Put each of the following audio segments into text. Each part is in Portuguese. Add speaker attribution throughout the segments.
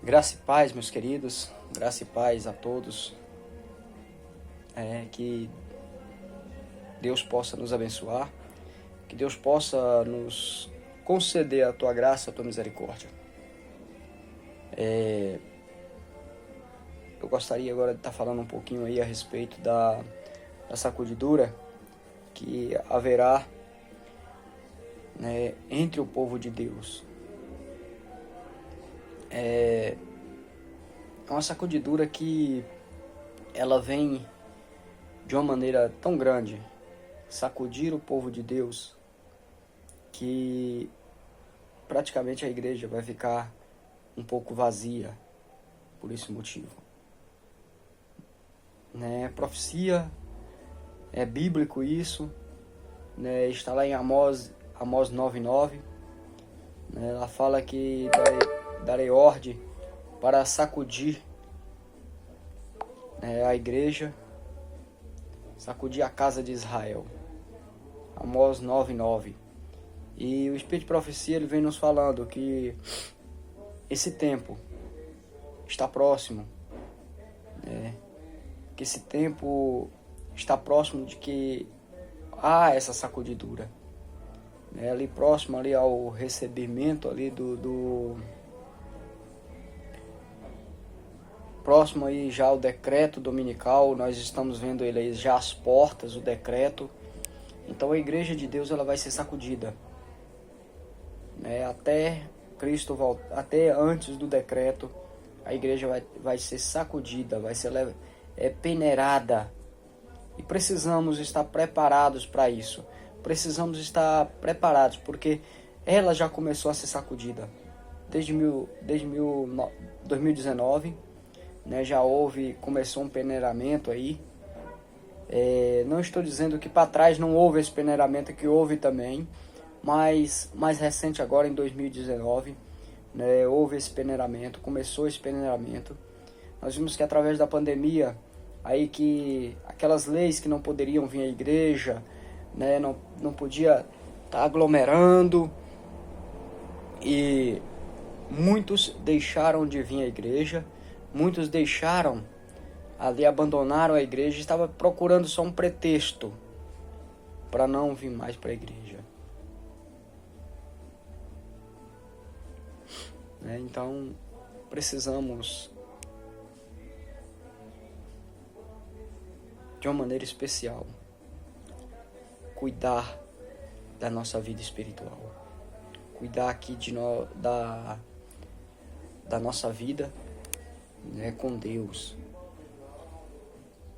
Speaker 1: Graça e paz, meus queridos, graça e paz a todos. Que Deus possa nos abençoar, que Deus possa nos conceder a tua graça, a tua misericórdia. Eu gostaria agora de estar falando um pouquinho aí a respeito da sacudidura que haverá, entre o povo de Deus. É uma sacudidura que ela vem de uma maneira tão grande, sacudir o povo de Deus, que praticamente a igreja vai ficar um pouco vazia por esse motivo. Profecia, é bíblico isso, está lá em Amós 9:9, ela fala que darei ordem para sacudir a igreja, sacudir a casa de Israel. Amós 9:9. E o Espírito de Profecia ele vem nos falando que esse tempo está próximo, que esse tempo está próximo de que há essa sacudidura, ali próximo ali ao recebimento ali próximo aí já ao decreto dominical. Nós estamos vendo ele aí já às portas, o decreto. Então a igreja de Deus ela vai ser sacudida, até Cristo voltar, até antes do decreto a igreja vai ser sacudida, vai ser peneirada, e precisamos estar preparados para isso. Precisamos estar preparados, porque ela já começou a ser sacudida desde 2019, já começou um peneiramento aí. Não estou dizendo que para trás não houve esse peneiramento, que houve também, mas mais recente agora em 2019, houve esse peneiramento, começou esse peneiramento. Nós vimos que através da pandemia, aí que aquelas leis que não poderiam vir à igreja, não podia estar aglomerando, e muitos deixaram de vir à igreja, muitos deixaram ali, abandonaram a igreja, estava procurando só um pretexto para não vir mais para a igreja. Então precisamos de uma maneira especial cuidar da nossa vida espiritual, cuidar aqui da nossa vida, com Deus,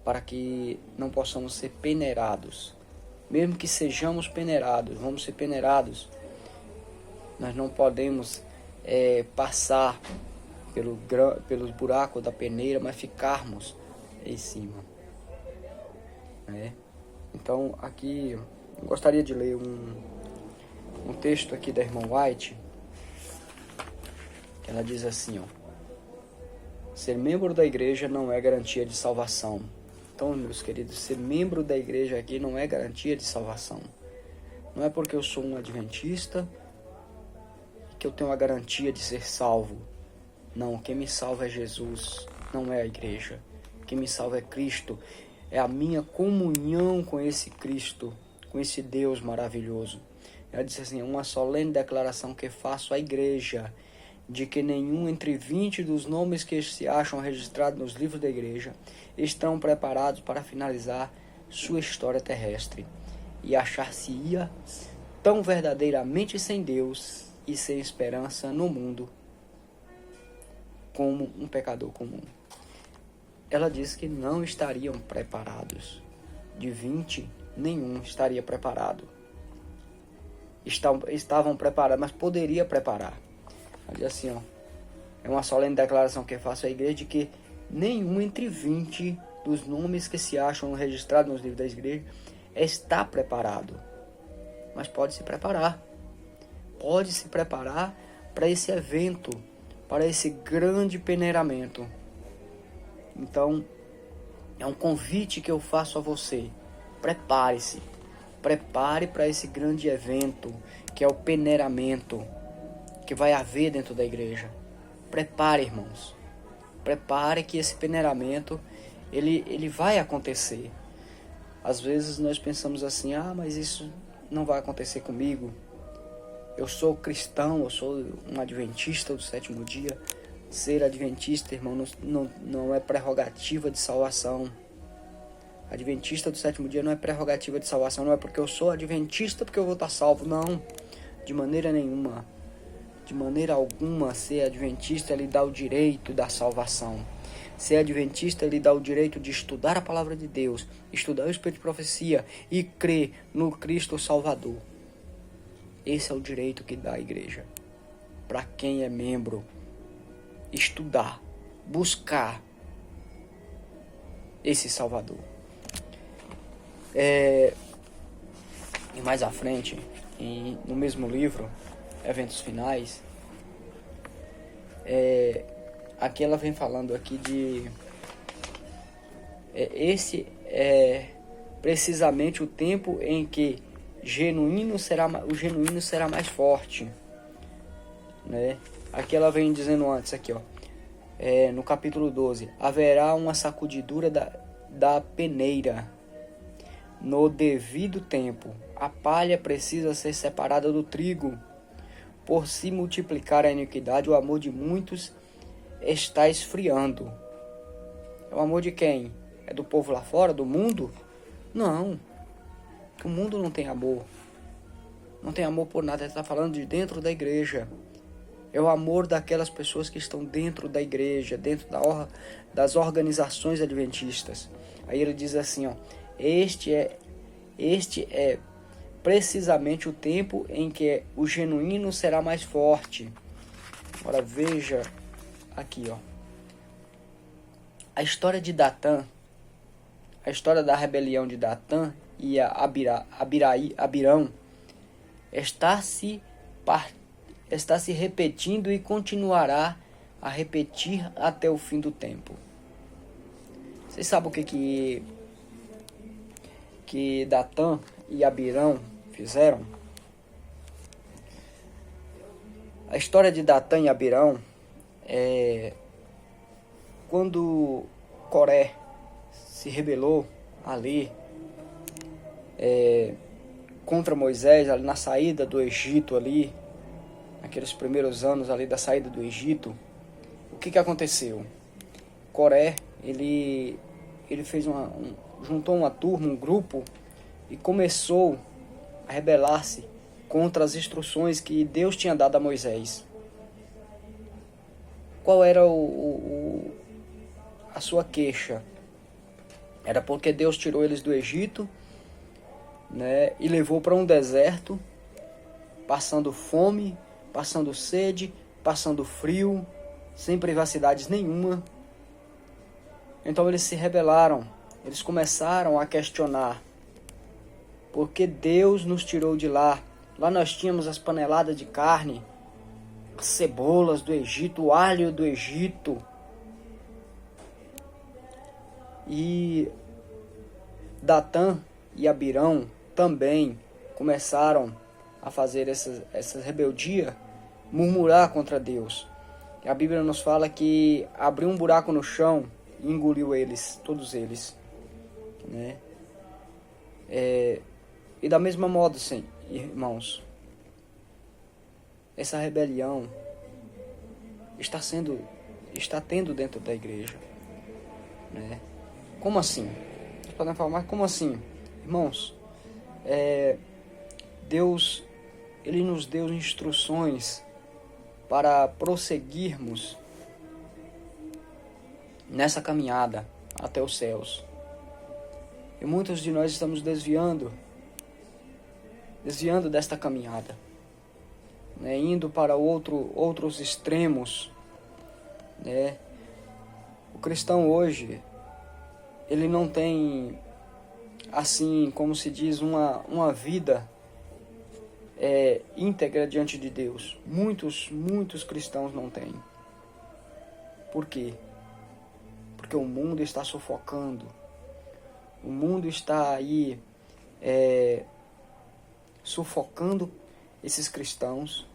Speaker 1: para que não possamos ser peneirados. Mesmo que sejamos peneirados, vamos ser peneirados, nós não podemos passar pelos buracos da peneira, mas ficarmos em cima. Então aqui eu gostaria de ler um texto aqui da irmã White, que ela diz assim, ser membro da igreja não é garantia de salvação. Então, meus queridos, ser membro da igreja aqui não é garantia de salvação. Não é porque eu sou um adventista que eu tenho a garantia de ser salvo. Não, quem me salva é Jesus, não é a igreja. Quem me salva é Cristo. É a minha comunhão com esse Cristo, com esse Deus maravilhoso. Ela disse assim, uma solene declaração que faço à igreja, de que nenhum entre 20 dos nomes que se acham registrados nos livros da igreja estão preparados para finalizar sua história terrestre e achar-se-ia tão verdadeiramente sem Deus e sem esperança no mundo como um pecador comum. Ela disse que não estariam preparados. De 20, nenhum estaria preparado. Estavam preparados, mas poderia preparar. Ela diz assim, é uma solene declaração que faço à igreja de que nenhum entre 20 dos nomes que se acham registrados nos livros da igreja está preparado. Mas pode se preparar. Pode se preparar para esse evento, para esse grande peneiramento. Então, é um convite que eu faço a você. Prepare-se. Prepare para esse grande evento, que é o peneiramento que vai haver dentro da igreja. Prepare, irmãos. Prepare que esse peneiramento, ele vai acontecer. Às vezes nós pensamos assim, mas isso não vai acontecer comigo. Eu sou cristão, eu sou um adventista do sétimo dia. Ser adventista, irmão, não é prerrogativa de salvação. Adventista do sétimo dia não é prerrogativa de salvação. Não é porque eu sou adventista porque eu vou estar salvo. Não, de maneira nenhuma. De maneira alguma, ser adventista lhe dá o direito da salvação. Ser adventista lhe dá o direito de estudar a palavra de Deus, estudar o Espírito de profecia e crer no Cristo Salvador. Esse é o direito que dá a igreja. Para quem é membro, estudar, buscar esse Salvador. E mais à frente, no mesmo livro, Eventos Finais, aqui ela vem falando aqui de... esse é precisamente o tempo em que o genuíno será mais forte, né? Aqui ela vem dizendo antes, aqui, no capítulo 12, haverá uma sacudidura da peneira no devido tempo. A palha precisa ser separada do trigo. Por se multiplicar a iniquidade, o amor de muitos está esfriando. É o amor de quem? É do povo lá fora, do mundo? Não. O mundo não tem amor. Não tem amor por nada. Ele está falando de dentro da igreja. É o amor daquelas pessoas que estão dentro da igreja, dentro das organizações adventistas. Aí ele diz assim, este é precisamente o tempo em que o genuíno será mais forte. Agora veja aqui, a história de Datã, a história da rebelião de Datã e Abirão está se repetindo e continuará a repetir até o fim do tempo. Vocês sabem o que Datã e Abirão fizeram? A história de Datã e Abirão quando Coré se rebelou ali contra Moisés, ali na saída do Egito, ali naqueles primeiros anos ali da saída do Egito, o que aconteceu? Coré, ele fez juntou uma turma, um grupo, e começou a rebelar-se contra as instruções que Deus tinha dado a Moisés. Qual era a sua queixa? Era porque Deus tirou eles do Egito, né, e levou para um deserto, passando fome, passando sede, passando frio, sem privacidades nenhuma. Então eles se rebelaram, eles começaram a questionar: por que Deus nos tirou de lá? Lá nós tínhamos as paneladas de carne, as cebolas do Egito, o alho do Egito. E Datã e Abirão também começaram a fazer essa rebeldia, murmurar contra Deus. E a Bíblia nos fala que abriu um buraco no chão e engoliu eles, todos eles, né? E da mesma modo, sim, irmãos, essa rebelião está tendo dentro da igreja, né? Como assim? Vocês podem falar, mas como assim? Irmãos, Deus, Ele nos deu instruções para prosseguirmos nessa caminhada até os céus. E muitos de nós estamos desviando desta caminhada, né? Indo para outros extremos, né? O cristão hoje, ele não tem, assim como se diz, uma vida íntegra diante de Deus. Muitos cristãos não têm. Por quê? Porque o mundo está sufocando. O mundo está aí sufocando esses cristãos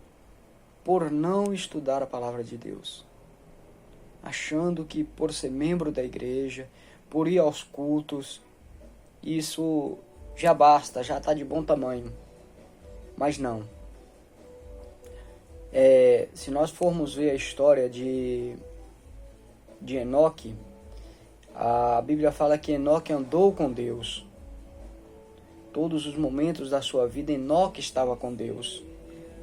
Speaker 1: por não estudar a palavra de Deus. achando que por ser membro da igreja, por ir aos cultos, isso já basta, já está de bom tamanho. Mas não. Se nós formos ver a história de Enoque, a Bíblia fala que Enoque andou com Deus. Todos os momentos da sua vida, Enoque estava com Deus.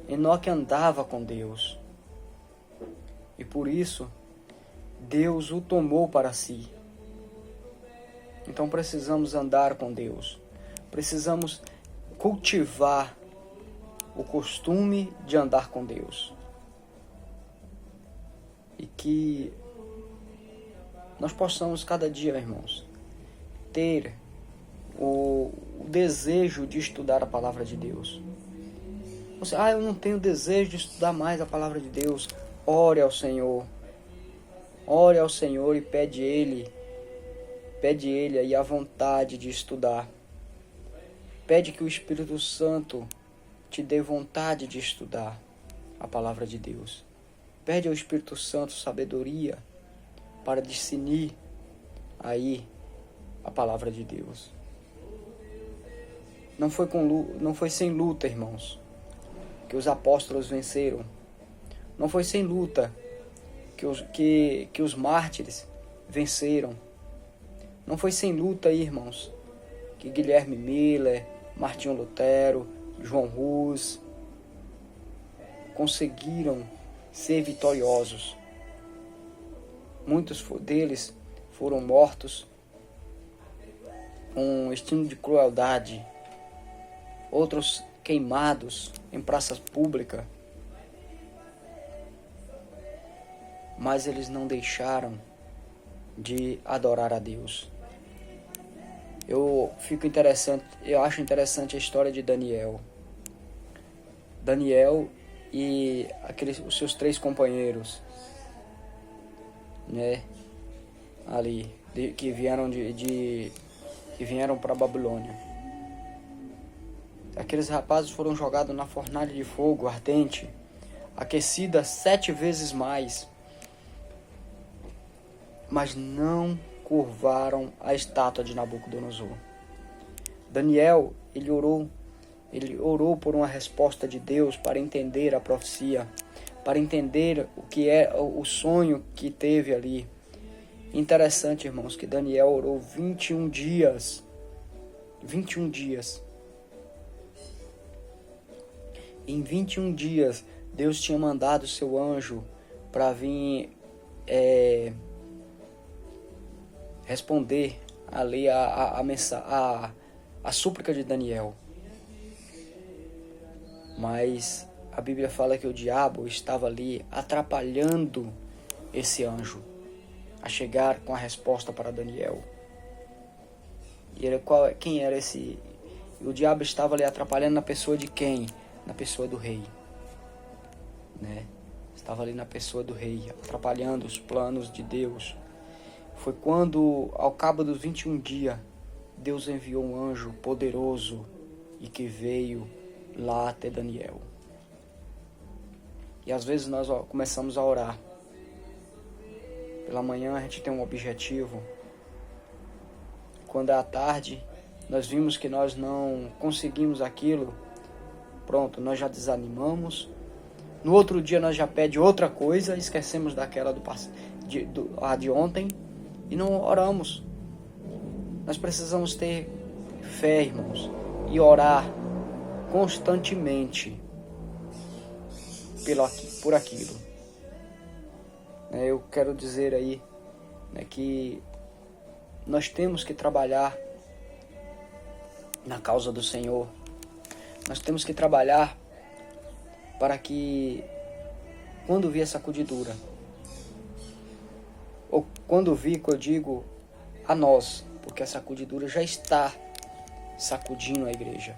Speaker 1: Enoque andava com Deus. E por isso, Deus o tomou para si. Então precisamos andar com Deus. Precisamos cultivar o costume de andar com Deus. E que nós possamos cada dia, irmãos, ter o desejo de estudar a palavra de Deus. Você, eu não tenho desejo de estudar mais a palavra de Deus. Ore ao Senhor. Ore ao Senhor e pede Ele aí a vontade de estudar. Pede que o Espírito Santo te dê vontade de estudar a palavra de Deus. Pede ao Espírito Santo sabedoria para discernir aí a palavra de Deus. Não foi sem luta, irmãos, que os apóstolos venceram. Não foi sem luta que os mártires venceram. Não foi sem luta, irmãos, que Guilherme Miller, Martinho Lutero, João Hus conseguiram ser vitoriosos. Muitos deles foram mortos com um estilo de crueldade, outros queimados em praças públicas, mas eles não deixaram de adorar a Deus. Eu acho interessante a história de Daniel e os seus 3 companheiros, né, ali, que vieram que vieram para a Babilônia. Aqueles rapazes foram jogados na fornalha de fogo ardente, aquecida 7 vezes mais, mas não curvaram a estátua de Nabucodonosor. Daniel, ele orou por uma resposta de Deus para entender a profecia, para entender o que é o sonho que teve ali. Interessante, irmãos, que Daniel orou 21 dias. 21 dias. Em 21 dias, Deus tinha mandado seu anjo para vir responder ali a súplica de Daniel. Mas a Bíblia fala que o diabo estava ali atrapalhando esse anjo a chegar com a resposta para Daniel. E quem era esse? O diabo estava ali atrapalhando na pessoa de quem? Na pessoa do rei, né? Estava ali na pessoa do rei, atrapalhando os planos de Deus. Foi quando, ao cabo dos 21 dias, Deus enviou um anjo poderoso e que veio lá até Daniel. E às vezes nós começamos a orar. Pela manhã a gente tem um objetivo. Quando é à tarde, nós vimos que nós não conseguimos aquilo. Pronto, nós já desanimamos. No outro dia nós já pedimos outra coisa, esquecemos daquela de ontem e não oramos. Nós precisamos ter fé, irmãos, e orar constantemente por aquilo. Eu quero dizer aí, né, que nós temos que trabalhar na causa do Senhor. Nós temos que trabalhar para que, quando vier sacudidura, ou quando vir, que eu digo a nós, porque a sacudidura já está sacudindo a igreja.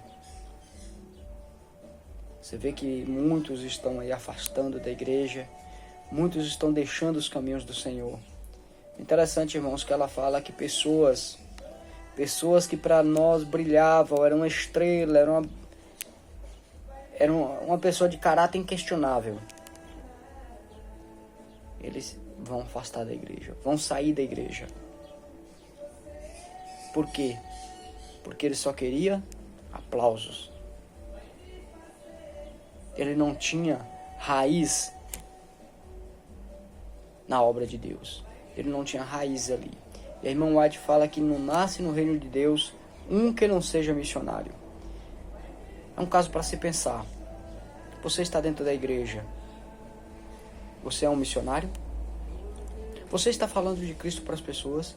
Speaker 1: Você vê que muitos estão aí afastando da igreja, muitos estão deixando os caminhos do Senhor. Interessante, irmãos, que ela fala que pessoas que para nós brilhavam, eram uma estrela, era uma pessoa de caráter inquestionável. eles vão afastar da igreja, vão sair da igreja. Por quê? Porque ele só queria aplausos. Ele não tinha raiz na obra de Deus. Ele não tinha raiz ali. E a irmã White fala que não nasce no reino de Deus um que não seja missionário. É um caso para se pensar. Você está dentro da igreja. Você é um missionário? Você está falando de Cristo para as pessoas?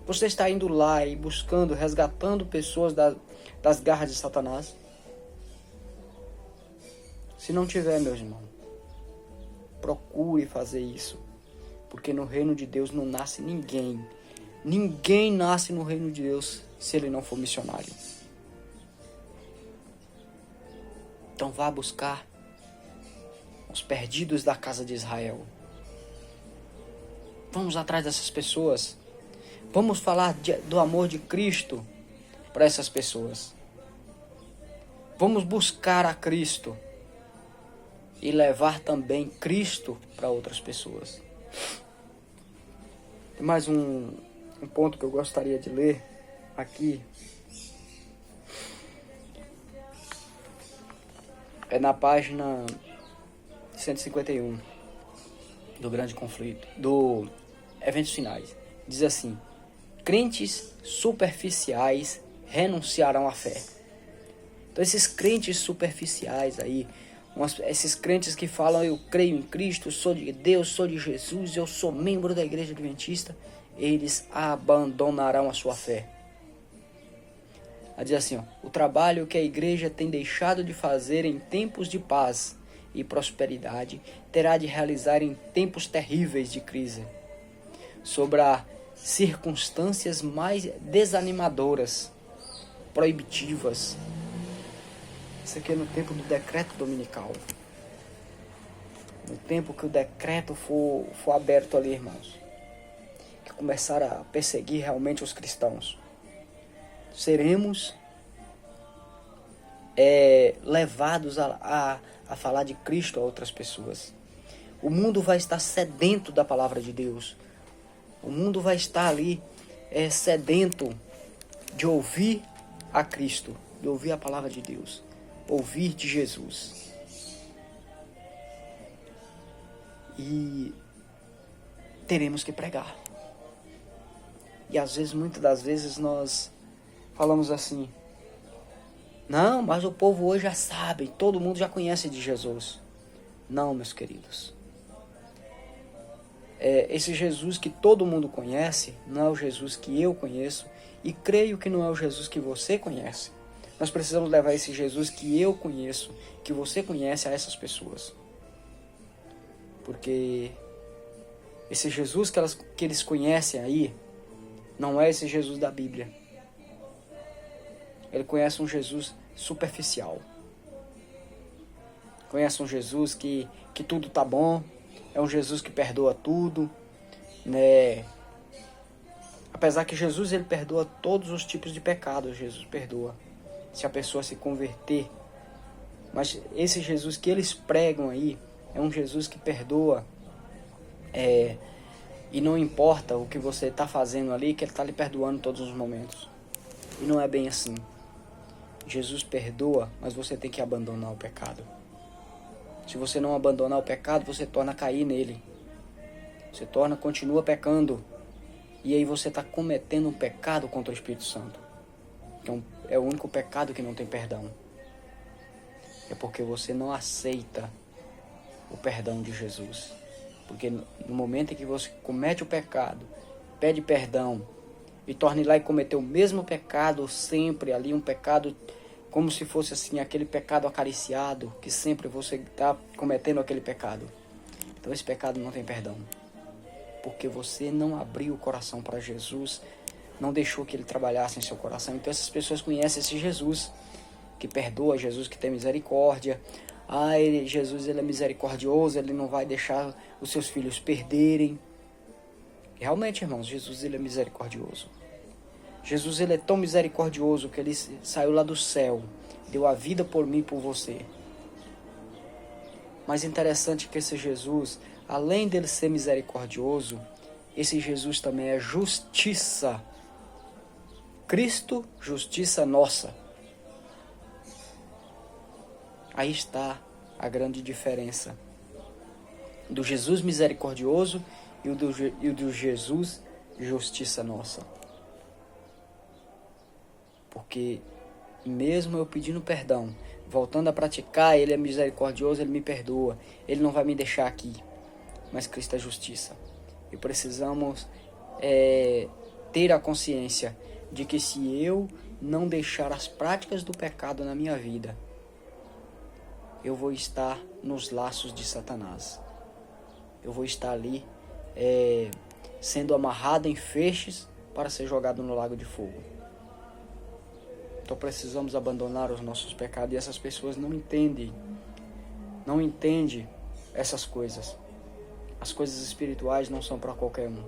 Speaker 1: Você está indo lá e buscando, resgatando pessoas das garras de Satanás? Se não tiver, meus irmãos, procure fazer isso. Porque no reino de Deus não nasce ninguém. Ninguém nasce no reino de Deus se ele não for missionário. Então vá buscar os perdidos da casa de Israel. Vamos atrás dessas pessoas. Vamos falar do amor de Cristo para essas pessoas. Vamos buscar a Cristo e levar também Cristo para outras pessoas. Tem mais um ponto que eu gostaria de ler aqui. É na página 151 do Grande Conflito, do Eventos Finais. Diz assim: crentes superficiais renunciarão à fé. Então esses crentes superficiais aí, esses crentes que falam: eu creio em Cristo, sou de Deus, sou de Jesus, eu sou membro da igreja adventista, eles abandonarão a sua fé. Ela diz assim: o trabalho que a igreja tem deixado de fazer em tempos de paz e prosperidade terá de realizar em tempos terríveis de crise, sobre as circunstâncias mais desanimadoras, proibitivas. Isso aqui é no tempo do decreto dominical. No tempo que o decreto for aberto ali, irmãos, que começar a perseguir realmente os cristãos, seremos levados a falar de Cristo a outras pessoas. O mundo vai estar sedento da palavra de Deus. O mundo vai estar ali sedento de ouvir a Cristo, de ouvir a palavra de Deus, ouvir de Jesus. E teremos que pregar. E às vezes, muitas das vezes, nós falamos assim: não, mas o povo hoje já sabe, todo mundo já conhece de Jesus. Não, meus queridos. Esse Jesus que todo mundo conhece não é o Jesus que eu conheço, e creio que não é o Jesus que você conhece. Nós precisamos levar esse Jesus que eu conheço, que você conhece, a essas pessoas. Porque esse Jesus que eles conhecem aí não é esse Jesus da Bíblia. Ele conhece um Jesus superficial. Conhece um Jesus que tudo tá bom. É um Jesus que perdoa tudo, né? Apesar que Jesus, ele perdoa todos os tipos de pecados. Jesus perdoa, se a pessoa se converter. Mas esse Jesus que eles pregam aí é um Jesus que perdoa, e não importa o que você está fazendo ali, que ele está lhe perdoando em todos os momentos. E não é bem assim. Jesus perdoa, mas você tem que abandonar o pecado. Se você não abandonar o pecado, você torna a cair nele. Você continua pecando. E aí você está cometendo um pecado contra o Espírito Santo. Então, é o único pecado que não tem perdão. É porque você não aceita o perdão de Jesus. Porque no momento em que você comete o pecado, pede perdão e torna ir lá e cometer o mesmo pecado sempre ali, um pecado como se fosse assim, aquele pecado acariciado, que sempre você está cometendo aquele pecado. Então esse pecado não tem perdão. Porque você não abriu o coração para Jesus, não deixou que ele trabalhasse em seu coração. Então essas pessoas conhecem esse Jesus, que perdoa, Jesus que tem misericórdia. Jesus, ele é misericordioso, ele não vai deixar os seus filhos perderem. Realmente, irmãos, Jesus, ele é misericordioso. Jesus, ele é tão misericordioso que ele saiu lá do céu, deu a vida por mim e por você. Mas interessante que esse Jesus, além dele ser misericordioso, esse Jesus também é justiça. Cristo, justiça nossa. Aí está a grande diferença do Jesus misericordioso e o do Jesus justiça nossa. Porque mesmo eu pedindo perdão, voltando a praticar, Ele é misericordioso, Ele me perdoa, Ele não vai me deixar aqui. Mas Cristo é justiça. E precisamos ter a consciência de que se eu não deixar as práticas do pecado na minha vida, eu vou estar nos laços de Satanás. Eu vou estar ali sendo amarrado em feixes para ser jogado no lago de fogo. Então precisamos abandonar os nossos pecados, e essas pessoas não entendem essas coisas. As coisas espirituais não são para qualquer um,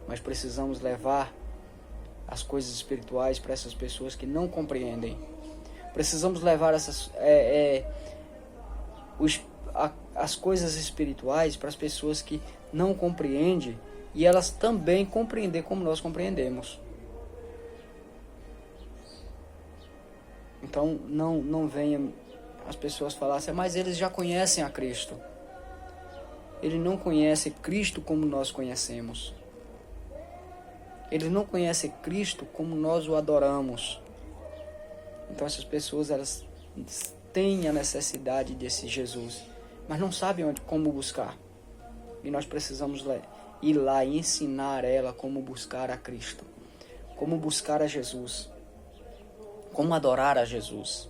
Speaker 1: mas precisamos levar as coisas espirituais para essas pessoas que não compreendem. Precisamos levar as coisas espirituais para as pessoas que não compreendem, e elas também compreender como nós compreendemos. Então não venham as pessoas falar assim, mas eles já conhecem a Cristo. Ele não conhece Cristo como nós conhecemos. Eles não conhecem Cristo como nós o adoramos. Então essas pessoas, elas têm a necessidade desse Jesus, mas não sabem como buscar. E nós precisamos ir lá e ensinar ela como buscar a Cristo, como buscar a Jesus, como adorar a Jesus.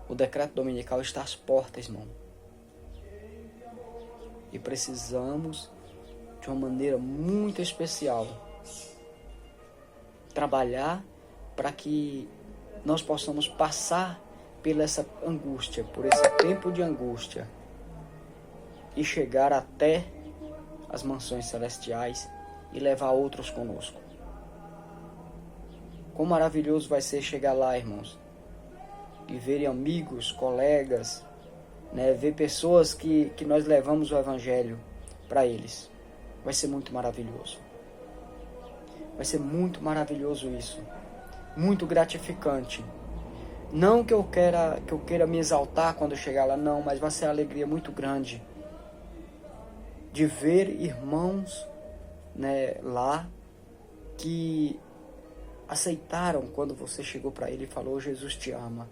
Speaker 1: O decreto dominical está às portas, irmão. E precisamos, de uma maneira muito especial, trabalhar para que nós possamos passar por essa angústia, por esse tempo de angústia, e chegar até as mansões celestiais e levar outros conosco. Quão maravilhoso vai ser chegar lá, irmãos, e ver amigos, colegas, ver pessoas que nós levamos o Evangelho para eles. Vai ser muito maravilhoso. Vai ser muito maravilhoso isso. Muito gratificante. Não que eu queira me exaltar quando eu chegar lá, não, mas vai ser uma alegria muito grande de ver irmãos lá que aceitaram quando você chegou para ele e falou, Jesus te ama.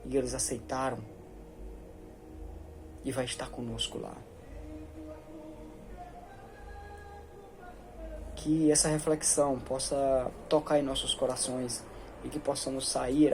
Speaker 1: E eles aceitaram. E vai estar conosco lá. Que essa reflexão possa tocar em nossos corações e que possamos sair